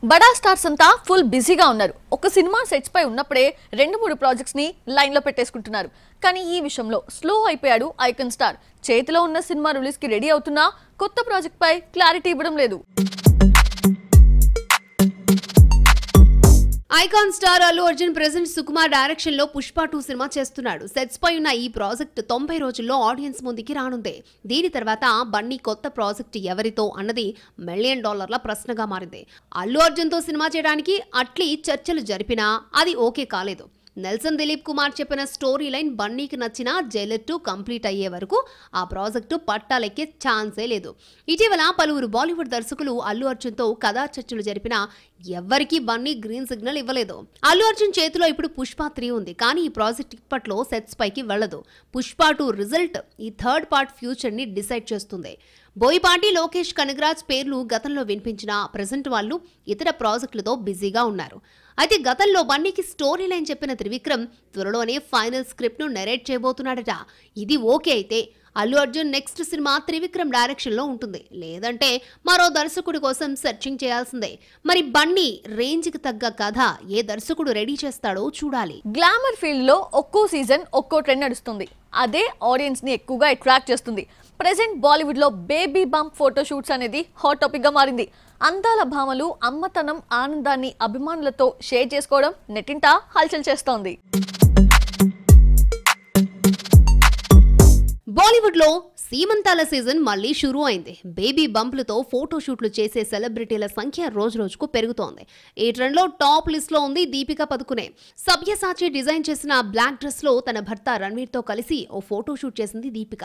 బడా స్టార్స్ అంతా ఫుల్ బిజీగా ఉన్నారు. ఒక సినిమా సెట్స్ పై ఉన్నప్పుడే 2-3 ప్రాజెక్ట్స్ ని లైన్ లో పెట్టేసుకుంటున్నారు. కానీ ఈ విషయంలో స్లో అయిపోయాడు ఐకాన్ స్టార్. చేతిలో ఉన్న సినిమా రిలీజ్ కి రెడీ అవుతున్నా కొత్త ప్రాజెక్ట్ పై క్లారిటీ ఇవ్వడం లేదు. Icon star Allu Arjun present Sukumar direction లో పుష్ప 2 సినిమా చేస్తున్నాడు. సెట్స్ పై ఉన్న ఈ ప్రాజెక్ట్ 90 రోజుల్లో ఆడియన్స్ ముందుకి రానుంది. దీని తర్వాత బన్నీ కొత్త ప్రాజెక్ట్ ఎవరితో అన్నది $1 మిలియన్ ప్రశ్నగా మారింది. అల్లు అర్జున్ తో సినిమా చేయడానికి అట్లీ చర్చలు జరిపినా అది ఓకే కాలేదు. నెల్సన్ దిలీప్ కుమార్ చెప్పిన స్టోరీ లైన్ బన్నీకి నచ్చిన జైలర్ 2 కంప్లీట్ అయ్యే వరకు ఆ ప్రాజెక్టు పట్టాలెక్కే ఛాన్సే లేదు. ఇటీవల పలువురు బాలీవుడ్ దర్శకులు అల్లు అర్జున్ తో కథా చర్చలు జరిపినా ఎవ్వరికీ బన్నీ గ్రీన్ సిగ్నల్ ఇవ్వలేదు. అల్లు అర్జున్ చేతిలో ఇప్పుడు పుష్ప 3 ఉంది. కానీ ఈ ప్రాజెక్ట్ ఇప్పట్లో సెట్స్ పైకి వెళ్లదు. పుష్ప 2 రిజల్ట్ ఈ థర్డ్ పార్ట్ ఫ్యూచర్ ని డిసైడ్ చేస్తుంది. బోయపాటి, లోకేష్ కనగరాజ్ పేర్లు గతంలో వినిపించిన ప్రెజెంట్ వాళ్ళు ఇతర ప్రాజెక్టులతో బిజీగా ఉన్నారు. అయితే గతంలో బన్నీకి స్టోరీ లైన్ చెప్పిన త్రివిక్రమ్ త్వరలోనే ఫైనల్ స్క్రిప్ట్ ను నెరేట్ చేయబోతున్నాడట. ఇది ఓకే అయితే Allu Arjun next cinema Trivikram direction లో ఉంటుంది. లేదంటే మరో దర్శకుడి కోసం సెర్చింగ్ చేయాల్సిందే. మరి బన్నీ రేంజ్ కి తగ్గ కథ ఏ దర్శకుడు రెడీ చేస్తాడో చూడాలి. గ్లామర్ ఫీల్డ్ లో ఒక్కో సీజన్ ఒక్కో ట్రెండ్ నడుస్తుంది. అదే ఆడియన్స్ ని ఎక్కువగా అట్రాక్ట్ చేస్తుంది. ప్రెజెంట్ బాలీవుడ్ లో బేబీ బంప్ ఫోటో షూట్స్ అనేది హాట్ టాపిక్ గా మారింది. అందాల భామలు అమ్మతనం ఆనందాన్ని అభిమానులతో షేర్ చేసుకోవడం నెట్టింట హల్చల్ చేస్తోంది. బాలీవుడ్ లో సీమంతాల సీజన్ మళ్లీ షురూ అయింది. బేబీ బంప్లతో ఫోటోషూట్లు చేసే సెలబ్రిటీల సంఖ్య రోజురోజుకు పెరుగుతోంది. ఈ ట్రెండ్ లో టాప్ లిస్ట్ లో ఉంది దీపికా పదుకునే. సభ్యసాచి డిజైన్ చేసిన బ్లాక్ డ్రెస్ లో తన భర్త రణ్వీర్ తో కలిసి ఓ ఫోటోషూట్ చేసింది దీపిక.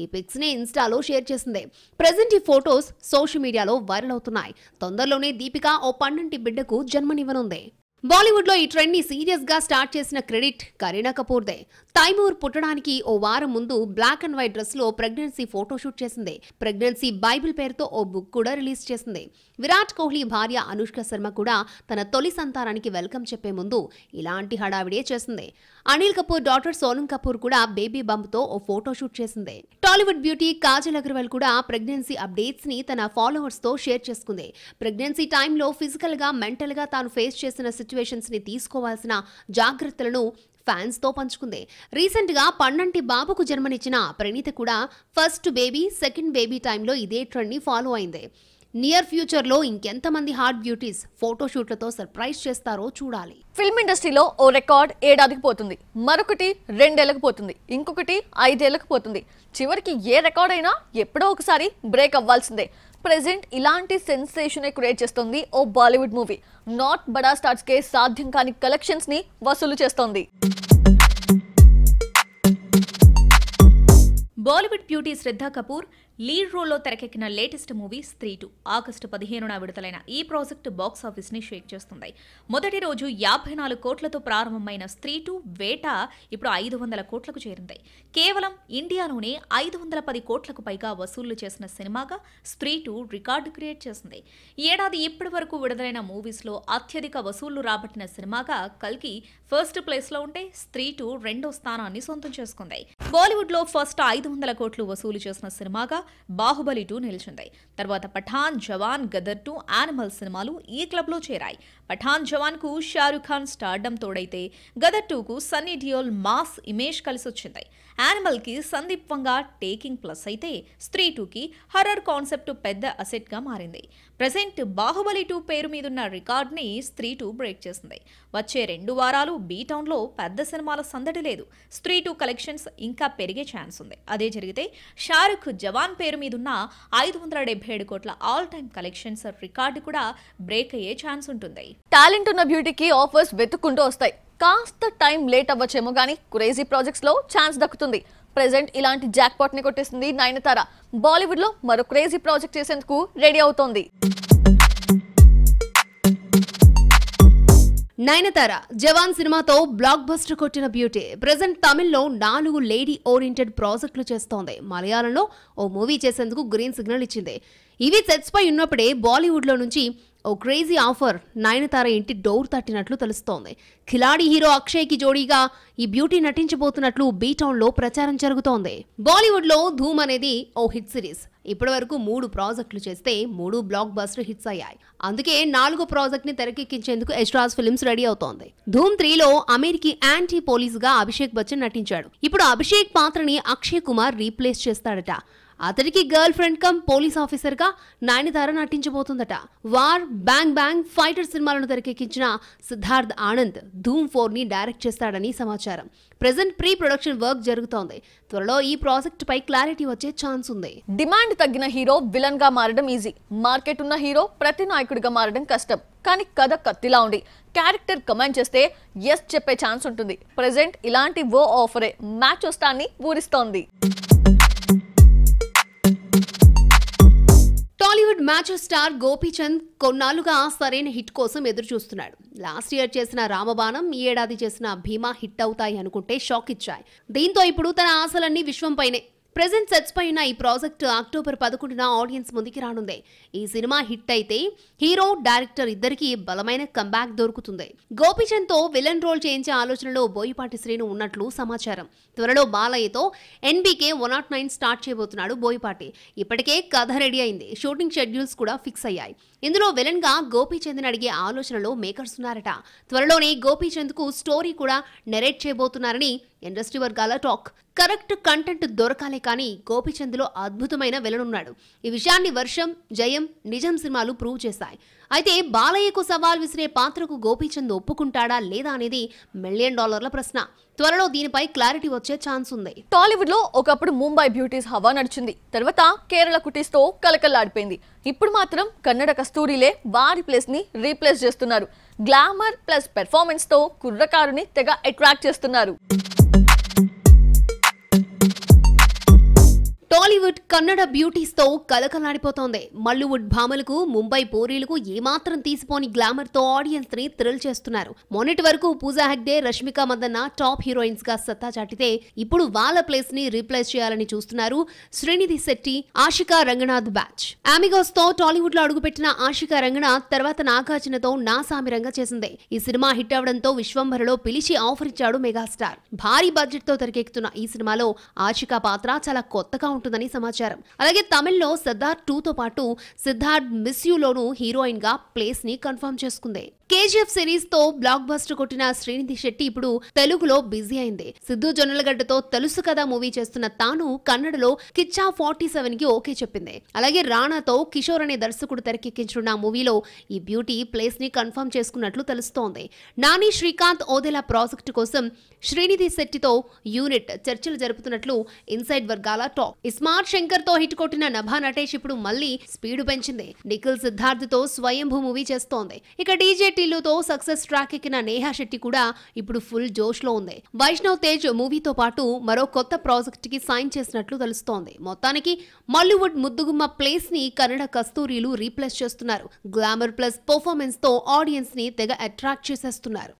ఈ పిక్స్ ని ఇన్స్టాలో షేర్ చేసింది. ప్రెజెంట్ ఈ ఫోటోస్ సోషల్ మీడియాలో వైరల్ అవుతున్నాయి. తొందరలోనే దీపిక ఓ 12 బిడ్డకు జన్మనివ్వనుంది. బాలీవుడ్ లో ఈ ట్రెండ్ ని సీరియస్ గా స్టార్ట్ చేసిన క్రెడిట్ కరీనా కపూర్దే. తైమూర్ పుట్టడానికి ఓ వారం ముందు బ్లాక్ అండ్ వైట్ డ్రెస్ లో ప్రెగ్నెన్సీ ఫోటోషూట్ చేసింది. ప్రెగ్నెన్సీ బైబిల్ పేరుతో ఓ బుక్ కూడా రిలీజ్ చేసింది. విరాట్ కోహ్లీ భార్య అనుష్క శర్మ కూడా తన తొలి సంతానానికి వెల్కమ్ చెప్పే ముందు ఇలాంటి హడావిడే చేసింది. అనిల్ కపూర్ డాటర్ సోనం కపూర్ కూడా బేబీ బంప్ తో ఓ ఫోటోషూట్ చేసింది. టాలీవుడ్ బ్యూటీ కాజల్ అగర్వాల్ కూడా ప్రెగ్నెన్సీ అప్డేట్స్ ని తన ఫాలోవర్స్ తో షేర్ చేసుకుంది. ప్రెగ్నెన్సీ టైంలో ఫిజికల్ గా మెంటల్ గా తాను ఫేస్ చేసిన సిచ్యువేషన్స్ ని తీసుకోవాల్సిన జాగ్రత్తలను ఫ్యాన్స్ తో పంచుకుంది. రీసెంట్ గా పన్నంటి బాబుకు జన్మనిచ్చిన ప్రణీత కూడా ఫస్ట్ బేబీ, సెకండ్ బేబీ టైంలో ఇదే ట్రెండ్ ని ఫాలో అయింది. నియర్ ఫ్యూచర్ లో ఇంకెంతమంది హాట్ బ్యూటీస్ ఫోటోషూట్లతో సర్ప్రైజ్ చేస్తారో చూడాలి. ఫిల్మ్ ఇండస్ట్రీలో ఓ రికార్డ్ 7 ఏళ్ళకి పోతుంది, మరొకటి 2 ఏళ్ళకి పోతుంది, ఇంకొకటి 5 ఏళ్ళకి పోతుంది. చివరికి ఏ రికార్డ్ అయినా ఎప్పుడో ఒకసారి బ్రేక్ అవ్వాల్సిందే. ప్రెజెంట్ ఇలాంటి సెన్సేషన్ క్రియేట్ చేస్తుంది ఓ బాలీవుడ్ మూవీ. నాట్ బడా స్టార్స్ కే సాధ్యం కాని కలెక్షన్స్ ని వసూలు చేస్తోంది. బాలీవుడ్ బ్యూటీ శ్రద్ధా కపూర్ లీడ్ రోల్లో తెరకెక్కిన లేటెస్ట్ మూవీ స్త్రీ 2 ఆగస్టు 15న విడుదలైన ఈ ప్రాజెక్టు బాక్స్ ఆఫీస్ ని షేక్ చేస్తుంది. మొదటి రోజు 54 కోట్లతో ప్రారంభమైన స్త్రీ 2 వేట ఇప్పుడు 500 కోట్లకు చేరింది. కేవలం ఇండియాలోనే 510 కోట్లకు పైగా వసూళ్లు చేసిన సినిమాగా స్త్రీ 2 రికార్డు క్రియేట్ చేసింది. ఈ ఏడాది ఇప్పటి వరకు విడుదలైన మూవీస్ లో అత్యధిక వసూళ్లు రాబట్టిన సినిమాగా కల్కి ఫస్ట్ ప్లేస్ లో ఉంటే స్త్రీ 2 రెండో స్థానాన్ని సొంతం చేసుకుంది. బాలీవుడ్ లో ఫస్ట్ 500 కోట్లు వసూలు చేసిన సినిమాగా బాహుబలి 2 నిలిచింది. తర్వాత పఠాన్, జవాన్, గదర్ 2, యానిమల్ సినిమాలు ఈ క్లబ్ లో చేరాయి. పఠాన్, జవాన్ కు షారుఖ్ ఖాన్ స్టార్డమ్ తోడైతే గదర్ 2 కు సన్నీ డియోల్ మాస్ ఇమేజ్ కలిసొచ్చింది. యానిమల్ కి సందీప్ వంగా టేకింగ్ ప్లస్ అయితే స్త్రీ 2 కి హర్రర్ కాన్సెప్ట్ పెద్ద అసెట్ గా మారింది. ప్రెజెంట్ బాహుబలి 2 పేరు మీదున్న రికార్డ్ ని స్త్రీ 2 బ్రేక్ చేసింది. వచ్చే 2 వారాలు బీ టౌన్ లో పెద్ద సినిమాల సందడి లేదు. స్త్రీ 2 కలెక్షన్స్ ఇంకా పెరిగే ఛాన్స్ ఉంది. అదే జరిగితే షారుఖ్ జవాన్ పేరు మీదున్న 577 కోట్ల ఆల్ టైమ్ కలెక్షన్స్ రికార్డు కూడా బ్రేక్ అయ్యే ఛాన్స్ ఉంటుంది. టాలెంట్ ఉన్న బ్యూటీకి ఆఫర్స్ వెతుక్కుంటూ వస్తాయి. కాస్త టైం లేట్ అవ్వచ్చేమో కానీ క్రేజీ ప్రాజెక్ట్స్ లో ఛాన్స్ దక్కుతుంది. ప్రెజెంట్ ఇలాంటి జాక్ పాట్ ని కొట్టేసింది నయనతార. బాలీవుడ్ లో మరో క్రేజీ ప్రాజెక్ట్ చేసేందుకు రెడీ అవుతోంది. నయనతార జవాన్ సినిమాతో బ్లాక్ బస్టర్ కొట్టిన బ్యూటీ ప్రెజెంట్ తమిళ్లో 4 లేడీ ఓరియంటెడ్ ప్రాజెక్టులు చేస్తోంది. మలయాళంలో ఓ మూవీ చేసేందుకు గ్రీన్ సిగ్నల్ ఇచ్చింది. ఇవి సెట్స్ పై ఉన్నప్పుడే బాలీవుడ్ లో నుంచి ఓ క్రేజీ ఆఫర్ నయనతార ఇంటి డోర్ తట్టినట్లు తెలుస్తోంది. ఖిలాడి హీరో అక్షయ్ కి జోడీగా ఈ బ్యూటీ నటించబోతున్నట్లు బీ టౌన్ లో ప్రచారం జరుగుతోంది. బాలీవుడ్ లో ధూమ్ అనేది ఓ హిట్ సిరీస్. ఇప్పటి వరకు 3 ప్రాజెక్టులు చేస్తే 3 బ్లాక్ బస్టర్ హిట్స్ అయ్యాయి. అందుకే 4వ ప్రాజెక్ట్ ని తెరకెక్కించేందుకు యశ్రాజ్ ఫిల్మ్స్ రెడీ అవుతోంది. ధూమ్ 3లో అమెరికీ యాంటీ పోలీస్ గా అభిషేక్ బచ్చన్ నటించాడు. ఇప్పుడు అభిషేక్ పాత్రని అక్షయ్ కుమార్ రీప్లేస్ చేస్తాడట. అతడికి girl friend cum police officer గా నయనతార నటించబోతుందట. వార్, బ్యాంగ్ బ్యాంగ్, ఫైటర్ సినిమాలను తెరకెక్కించిన సిద్ధార్థ్ ఆనంద్ ధూమ్ 4 ని డైరెక్ట్ చేస్తాడని సమాచారం. ప్రెజెంట్ ప్రీ ప్రొడక్షన్ వర్క్ జరుగుతోంది. త్వరలో ఈ ప్రాజెక్ట్ పై క్లారిటీ వచ్చే ఛాన్స్ ఉంది. డిమాండ్ తగ్గిన హీరో విలన్ గా మారడం ఈజీ, మార్కెట్ ఉన్న హీరో ప్రతి నాయకుడిగా మారడం కష్టం. కానీ కథ కత్తిలా ఉండి క్యారెక్టర్ కమెంట్ చేస్తే ఎస్ చెప్పే ఛాన్స్ ఉంటుంది. ప్రెజెంట్ ఇలాంటి ఓ ఆఫరే మ్యాచ్ వస్తాన్ని ఊరిస్తోంది. టాలీవుడ్ మ్యాచ్ స్టార్ గోపీచంద్ కొన్నాళ్లుగా సరైన హిట్ కోసం ఎదురు చూస్తున్నాడు. లాస్ట్ ఇయర్ చేసిన రామబాణం, ఈ ఏడాది చేసిన భీమా హిట్ అవుతాయి అనుకుంటే షాక్ ఇచ్చాయి. దీంతో ఇప్పుడు తన ఆశలన్నీ విశ్వంపైనే. ప్రెజెంట్ సెట్స్ పై ఉన్న ఈ ప్రాజెక్ట్ అక్టోబర్ 11న ఆడియన్స్ ముందుకి రానుంది. ఈ సినిమా హిట్ అయితే హీరో, డైరెక్టర్ ఇద్దరికి బలమైన కంబ్యాక్ దొరుకుతుంది. గోపీచంద్ తో విలన్ రోల్ చేయించే ఆలోచనలో బోయపాటి శ్రీను ఉన్నట్లు సమాచారం. త్వరలో బాలయ్యతో NBK 109 స్టార్ట్ చేయబోతున్నాడు బోయపాటి. ఇప్పటికే కథ రెడీ అయింది. షూటింగ్ షెడ్యూల్స్ కూడా ఫిక్స్ అయ్యాయి. ఇందులో విలన్ గా గోపీచంద్ అడిగే ఆలోచనలో మేకర్స్ ఉన్నారట. త్వరలోనే గోపీచంద్ కు స్టోరీ కూడా నెరేట్ చేయబోతున్నారని ఇండస్ట్రీ వర్గాల టాక్. కరెక్ట్ కంటెంట్ దొరకాలే కానీ గోపీచంద్ లో అద్భుతమైన విలన్ ఉన్నాడు. ఈ విషయాన్ని వర్షం, జయం, నిజం సినిమాలు ప్రూవ్ చేశాయి. అయితే బాలయ్యకు సవాల్ విసిరే పాత్రకు గోపీచంద్ ఒప్పుకుంటాడా లేదా అనేది $1 మిలియన్ ప్రశ్న. త్వరలో దీనిపై క్లారిటీ వచ్చే ఛాన్స్ ఉంది. టాలీవుడ్ లో ఒకప్పుడు ముంబై బ్యూటీస్ హవా నడిచింది. తర్వాత కేరళ కుటీస్ తో కలకల్లాడిపోయింది. ఇప్పుడు మాత్రం కన్నడ కస్తూరిలే వారి ప్లేస్ ని రీప్లేస్ చేస్తున్నారు. గ్లామర్ ప్లస్ పెర్ఫార్మెన్స్ తో కుర్రకారుని తెగ అట్రాక్ట్ చేస్తున్నారు. టాలీవుడ్ కన్నడ బ్యూటీస్ తో కలకలాడిపోతోంది. మల్లీవుడ్ భామలకు, ముంబై పోరీలకు ఏమాత్రం తీసిపోని గ్లామర్ తో ఆడియన్స్ ని థ్రిల్ చేస్తున్నారు. మొన్నటి వరకు పూజా హెగ్డే, రష్మిక మందన్న టాప్ హీరోయిన్స్ గా సత్తా చాటితే ఇప్పుడు వాళ్ళ ప్లేస్ ని రీప్లేస్ చేయాలని చూస్తున్నారు శ్రీనిధి శెట్టి, ఆషికా రంగనాథ్ బ్యాచ్. అమిగోస్ తో టాలీవుడ్ లో అడుగుపెట్టిన ఆషికా రంగనాథ్ తర్వాత నాగార్జునతో నా సామిరంగా చేసింది. ఈ సినిమా హిట్ అవడంతో విశ్వంభరలో పిలిచి ఆఫర్ ఇచ్చాడు మెగాస్టార్. భారీ బడ్జెట్ తో తెరకెక్కుతున్న ఈ సినిమాలో ఆషికా పాత్ర చాలా కొత్తగా ఉంటుందని సమాచారం. అలాగే తమిళ్లో సిద్ధార్థ్ 2తో పాటు సిద్ధార్థ్ మిస్ యూలోనూ హీరోయిన్ గా ప్లేస్ ని కన్ఫర్మ్ చేసుకుంది. KGF సిరీస్ తో బ్లాక్ బస్టర్ కొట్టిన శ్రీనిధి శెట్టి ఇప్పుడు తెలుగులో బిజీ అయింది. సిద్ధు జొన్నలగడ్డతో తెలుసు కదా మూవీ చేస్తున్న తాను కన్నడలో కిచ్చా 47 కి ఓకే చెప్పింది. అలాగే రాణాతో కిషోర్ అనే దర్శకుడు తెరకెక్కించున్న మూవీలో ఈ బ్యూటీ ప్లేస్ ని కన్ఫర్మ్ చేసుకున్నట్లు తెలుస్తోంది. నాని శ్రీకాంత్ ఓదెలా ప్రాజెక్టు కోసం శ్రీనిధి శెట్టితో యూనిట్ చర్చలు జరుపుతున్నట్లు ఇన్సైడ్ వర్గాల టాక్. స్మార్ట్ శంకర్ తో హిట్ కొట్టిన నభా నటేష్ ఇప్పుడు మళ్ళీ స్పీడ్ పెంచింది. నిఖిల్ సిద్ధార్థ్ తో స్వయంభూ మూవీ చేస్తోంది. ఇక DJ టిల్లుతో సక్సెస్ ట్రాక్ ఎక్కిన నేహా శెట్టి కూడా ఇప్పుడు ఫుల్ జోష్ లో ఉంది. వైష్ణవ్ తేజ్ మూవీతో పాటు మరో కొత్త ప్రాజెక్ట్ కి సైన్ చేసినట్లు తెలుస్తోంది. మొత్తానికి మల్లీవుడ్ ముద్దుగుమ్మ ప్లేస్ ని కన్నడ కస్తూరీలు రీప్లేస్ చేస్తున్నారు. గ్లామర్ ప్లస్ పర్ఫార్మెన్స్ తో ఆడియన్స్ ని తెగ అట్రాక్ట్ చేసేస్తున్నారు.